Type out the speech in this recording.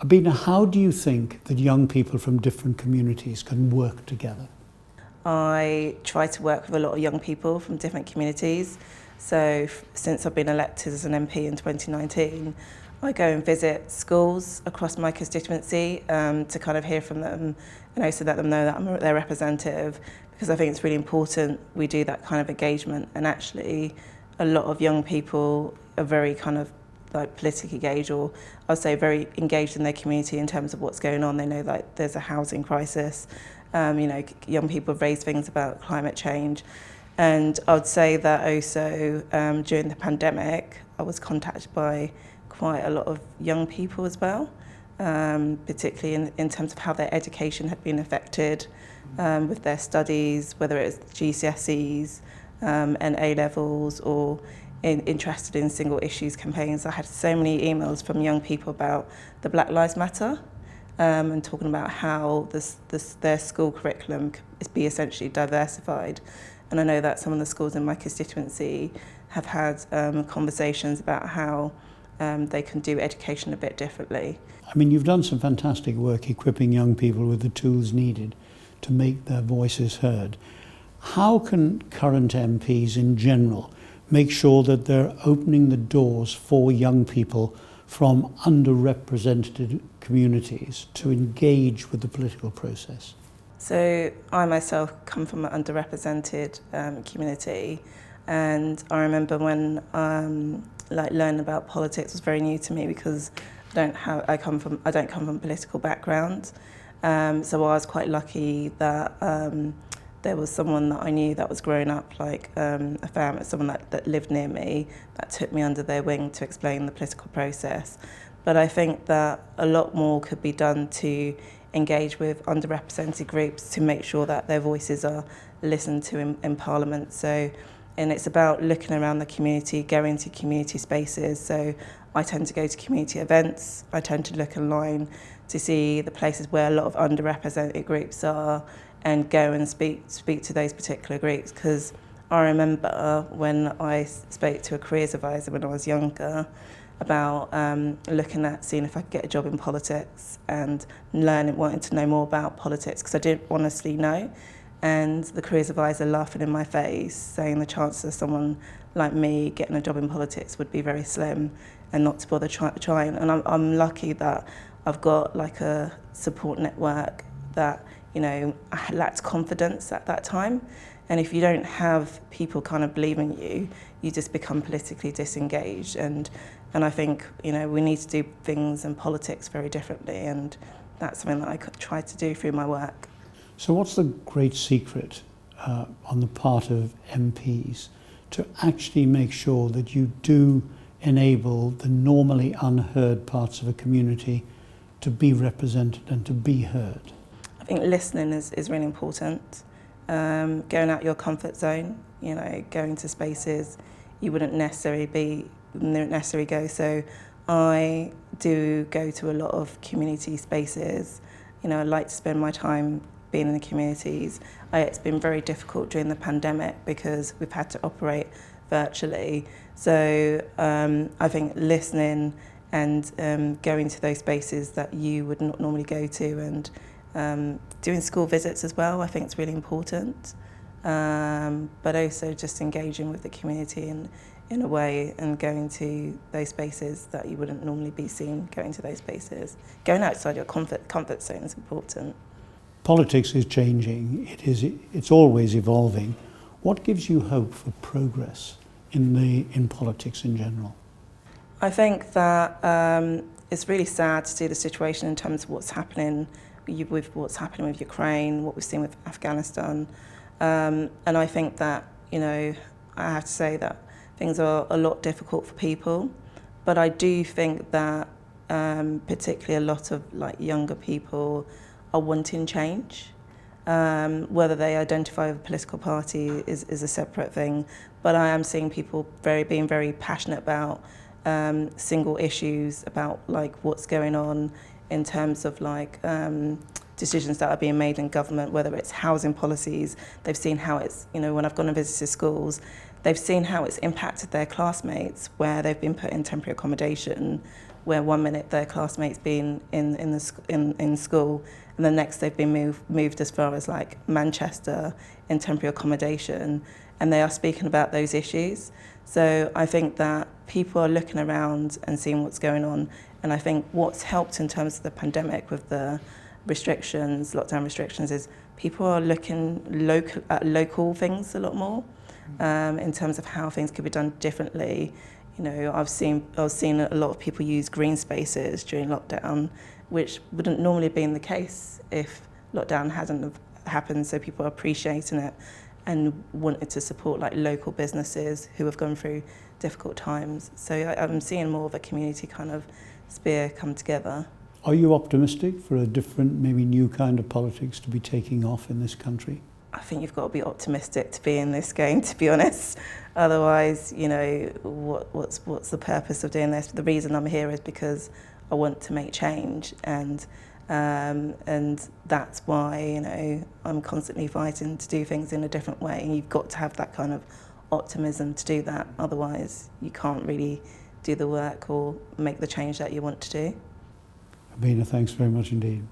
Abena, how do you think that young people from different communities can work together? I try to work with a lot of young people from different communities. So since I've been elected as an MP in 2019, I go and visit schools across my constituency to kind of hear from them and also let them know that I'm their representative, because I think it's really important we do that kind of engagement. And actually a lot of young people are very kind of like politically engaged, or I'd say very engaged in their community in terms of what's going on. They know like there's a housing crisis. Young people have raised things about climate change. And I would say that also during the pandemic, I was contacted by quite a lot of young people as well, particularly in terms of how their education had been affected with their studies, whether it's GCSEs and A-levels, or interested in single issues campaigns. I had so many emails from young people about the Black Lives Matter and talking about how their school curriculum is be essentially diversified. And I know that some of the schools in my constituency have had conversations about how they can do education a bit differently. I mean, you've done some fantastic work equipping young people with the tools needed to make their voices heard. How can current MPs in general make sure that they're opening the doors for young people from underrepresented communities to engage with the political process? So I myself come from an underrepresented community, and I remember when learning about politics was very new to me, because I don't come from a political background. So I was quite lucky that there was someone that I knew that was growing up, like a family, someone that lived near me, that took me under their wing to explain the political process. But I think that a lot more could be done to engage with underrepresented groups to make sure that their voices are listened to in Parliament. And it's about looking around the community, going to community spaces. So I tend to go to community events. I tend to look online to see the places where a lot of underrepresented groups are, and go and speak to those particular groups. Because I remember when I spoke to a careers advisor when I was younger about looking at seeing if I could get a job in politics and wanting to know more about politics, because I didn't honestly know. And the careers advisor laughing in my face, saying the chances of someone like me getting a job in politics would be very slim, and not to bother trying. And I'm lucky that I've got like a support network that, I lacked confidence at that time. And if you don't have people kind of believe in you, you just become politically disengaged. And I think, we need to do things in politics very differently. And that's something that I try to do through my work. So what's the great secret on the part of MPs to actually make sure that you do enable the normally unheard parts of a community to be represented and to be heard? I think listening is really important. Going out your comfort zone, going to spaces you wouldn't necessarily go. So I do go to a lot of community spaces. I like to spend my time being in the communities. It's been very difficult during the pandemic because we've had to operate virtually. So I think listening and going to those spaces that you would not normally go to, and doing school visits as well, I think it's really important. But also just engaging with the community in a way, and going to those spaces that you wouldn't normally be seen going to those spaces. Going outside your comfort zone is important. Politics is changing. It's always evolving. What gives you hope for progress in politics in general? I think that it's really sad to see the situation in terms of what's happening with Ukraine, what we've seen with Afghanistan. And I think that, I have to say that things are a lot difficult for people. But I do think that particularly a lot of younger people are wanting change. Whether they identify with a political party is a separate thing. But I am seeing people being very passionate about single issues, about what's going on in terms of decisions that are being made in government, whether it's housing policies. They've seen how it's, when I've gone and visited schools, they've seen how it's impacted their classmates, where they've been put in temporary accommodation, where one minute their classmates been in school, and the next they've been moved as far as like Manchester in temporary accommodation, and they are speaking about those issues. So I think that people are looking around and seeing what's going on, and I think what's helped in terms of the pandemic with the restrictions, lockdown restrictions, is people are looking at local things a lot more, in terms of how things could be done differently. You know, I've seen a lot of people use green spaces during lockdown, which wouldn't normally have been the case if lockdown hadn't have happened. So people are appreciating it and wanted to support like local businesses who have gone through difficult times. So I'm seeing more of a community kind of sphere come together. Are you optimistic for a different, maybe new kind of politics to be taking off in this country? I think you've got to be optimistic to be in this game, to be honest. Otherwise, you know, what's the purpose of doing this? The reason I'm here is because I want to make change, and that's why, you know, I'm constantly fighting to do things in a different way. And you've got to have that kind of optimism to do that. Otherwise, you can't really do the work or make the change that you want to do. Abena, thanks very much indeed.